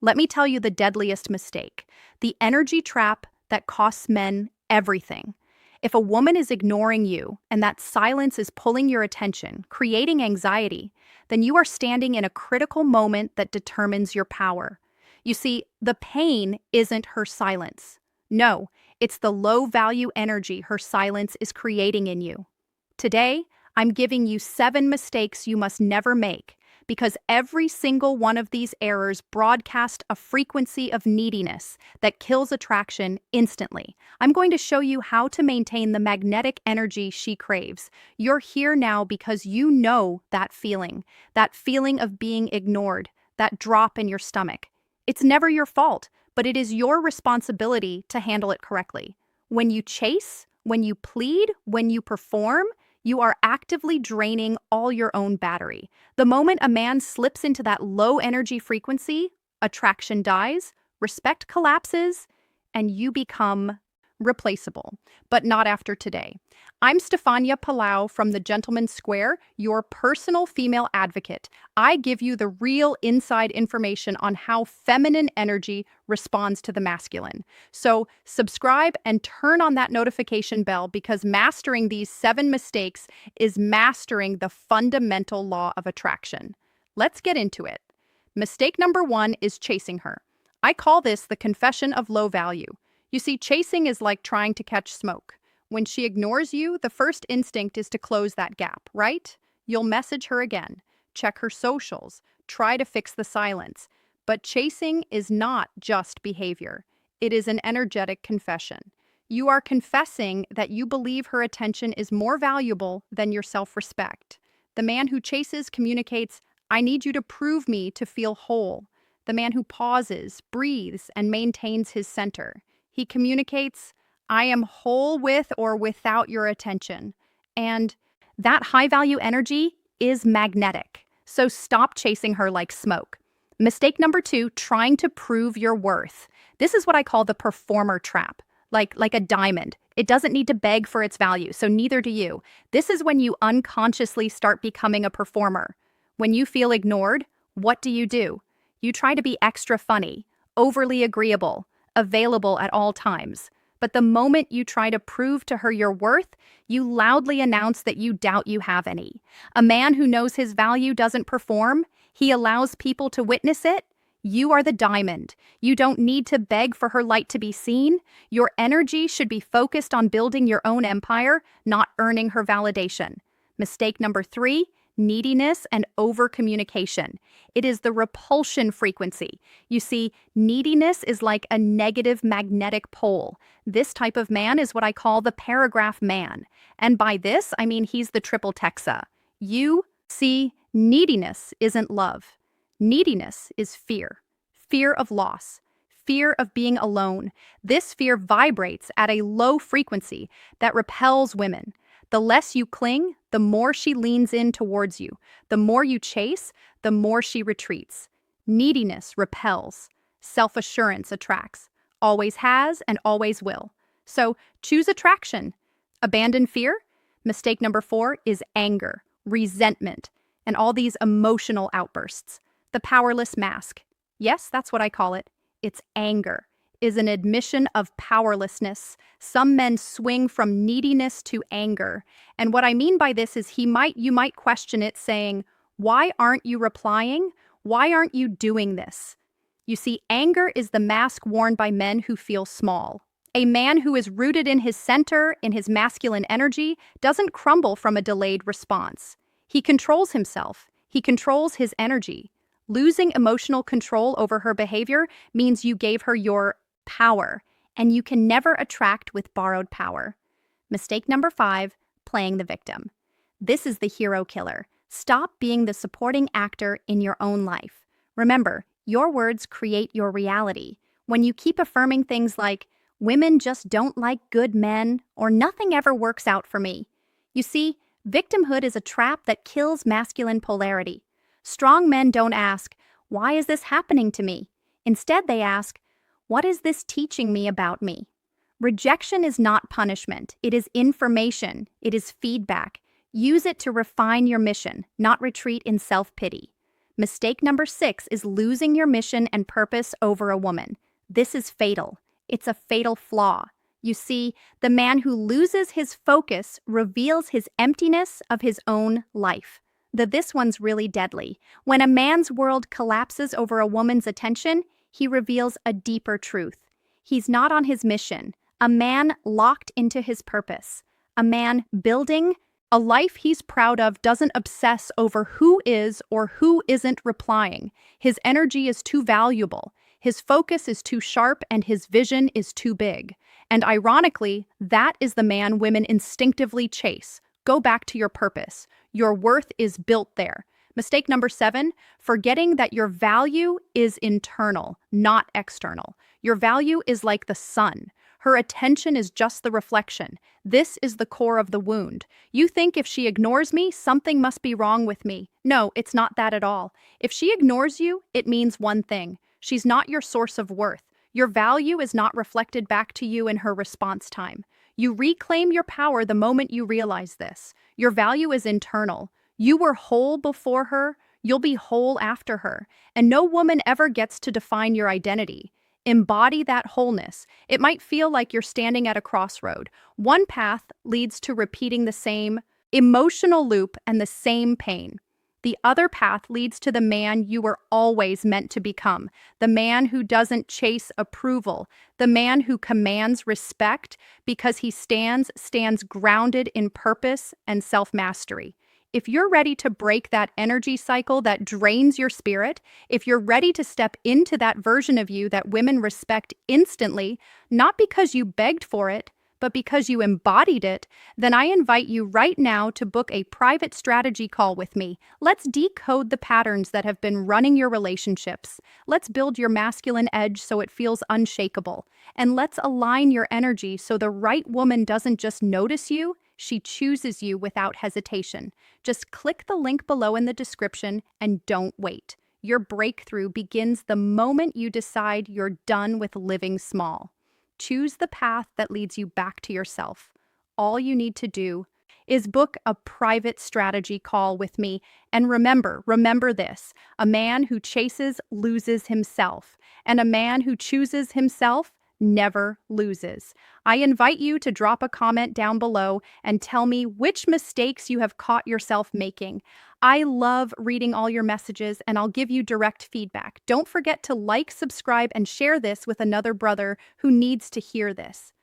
Let me tell you the deadliest mistake, the energy trap that costs men everything. If a woman is ignoring you and that silence is pulling your attention, creating anxiety, then you are standing in a critical moment that determines your power. You see, the pain isn't her silence. No, it's the low value energy her silence is creating in you. Today, I'm giving you 7 mistakes you must never make because every single one of these errors broadcast a frequency of neediness that kills attraction instantly. I'm going to show you how to maintain the magnetic energy she craves. You're here now because you know that feeling of being ignored, that drop in your stomach. It's never your fault, but it is your responsibility to handle it correctly. When you chase, when you plead, when you perform, you are actively draining all your own battery. The moment a man slips into that low energy frequency, attraction dies, respect collapses, and you become replaceable. But not after today. I'm Stefania Palau from the Gentleman's Square, your personal female advocate. I give you the real inside information on how feminine energy responds to the masculine. So subscribe and turn on that notification bell because mastering these 7 mistakes is mastering the fundamental law of attraction. Let's get into it. Mistake number 1 is chasing her. I call this the confession of low value. You see, chasing is like trying to catch smoke. When she ignores you, the first instinct is to close that gap, right? You'll message her again, check her socials, try to fix the silence. But chasing is not just behavior. It is an energetic confession. You are confessing that you believe her attention is more valuable than your self-respect. The man who chases communicates, "I need you to prove me to feel whole." The man who pauses, breathes, and maintains his center. He communicates, "I am whole with or without your attention." And that high-value energy is magnetic. So stop chasing her like smoke. Mistake number 2, trying to prove your worth. This is what I call the performer trap, like a diamond. It doesn't need to beg for its value, so neither do you. This is when you unconsciously start becoming a performer. When you feel ignored, what do? You try to be extra funny, overly agreeable, available at all times. But the moment you try to prove to her your worth, you loudly announce that you doubt you have any. A man who knows his value doesn't perform. He allows people to witness it. You are the diamond. You don't need to beg for her light to be seen. Your energy should be focused on building your own empire, not earning her validation. Mistake number 3, neediness and over-communication. It is the repulsion frequency. You see, neediness is like a negative magnetic pole. This type of man is what I call the paragraph man. And by this, I mean he's the triple texa. You see, neediness isn't love. Neediness is fear. Fear of loss. Fear of being alone. This fear vibrates at a low frequency that repels women. The less you cling, the more she leans in towards you. The more you chase, the more she retreats. Neediness repels. Self-assurance attracts. Always has and always will. So choose attraction. Abandon fear. Mistake number 4 is anger, resentment, and all these emotional outbursts. The powerless mask. Yes, that's what I call it. It's anger. Is an admission of powerlessness. Some men swing from neediness to anger. And what I mean by this is you might question it saying, "Why aren't you replying? Why aren't you doing this?" You see, anger is the mask worn by men who feel small. A man who is rooted in his center, in his masculine energy, doesn't crumble from a delayed response. He controls himself. He controls his energy. Losing emotional control over her behavior means you gave her your power, and you can never attract with borrowed power. Mistake number 5, playing the victim. This is the hero killer. Stop being the supporting actor in your own life. Remember, your words create your reality. When you keep affirming things like, "Women just don't like good men," or "Nothing ever works out for me." You see, victimhood is a trap that kills masculine polarity. Strong men don't ask, "Why is this happening to me?" Instead, they ask, "What is this teaching me about me?" Rejection is not punishment. It is information. It is feedback. Use it to refine your mission, not retreat in self-pity. Mistake number 6 is losing your mission and purpose over a woman. This is fatal. It's a fatal flaw. You see, the man who loses his focus reveals his emptiness of his own life. This one's really deadly. When a man's world collapses over a woman's attention, he reveals a deeper truth. He's not on his mission, a man locked into his purpose. A man building a life he's proud of doesn't obsess over who is or who isn't replying. His energy is too valuable, his focus is too sharp, and his vision is too big. And ironically, that is the man women instinctively chase. Go back to your purpose. Your worth is built there. Mistake number 7, forgetting that your value is internal, not external. Your value is like the sun. Her attention is just the reflection. This is the core of the wound. You think if she ignores me, something must be wrong with me. No, it's not that at all. If she ignores you, it means one thing. She's not your source of worth. Your value is not reflected back to you in her response time. You reclaim your power the moment you realize this. Your value is internal. You were whole before her, you'll be whole after her, and no woman ever gets to define your identity. Embody that wholeness. It might feel like you're standing at a crossroad. One path leads to repeating the same emotional loop and the same pain. The other path leads to the man you were always meant to become, the man who doesn't chase approval, the man who commands respect because he stands grounded in purpose and self-mastery. If you're ready to break that energy cycle that drains your spirit, if you're ready to step into that version of you that women respect instantly, not because you begged for it, but because you embodied it, then I invite you right now to book a private strategy call with me. Let's decode the patterns that have been running your relationships. Let's build your masculine edge so it feels unshakable. And let's align your energy so the right woman doesn't just notice you, she chooses you without hesitation. Just click the link below in the description and don't wait. Your breakthrough begins the moment you decide you're done with living small. Choose the path that leads you back to yourself. All you need to do is book a private strategy call with me. And remember this, a man who chases loses himself, and a man who chooses himself never loses. I invite you to drop a comment down below and tell me which mistakes you have caught yourself making. I love reading all your messages, and I'll give you direct feedback. Don't forget to like, subscribe, and share this with another brother who needs to hear this.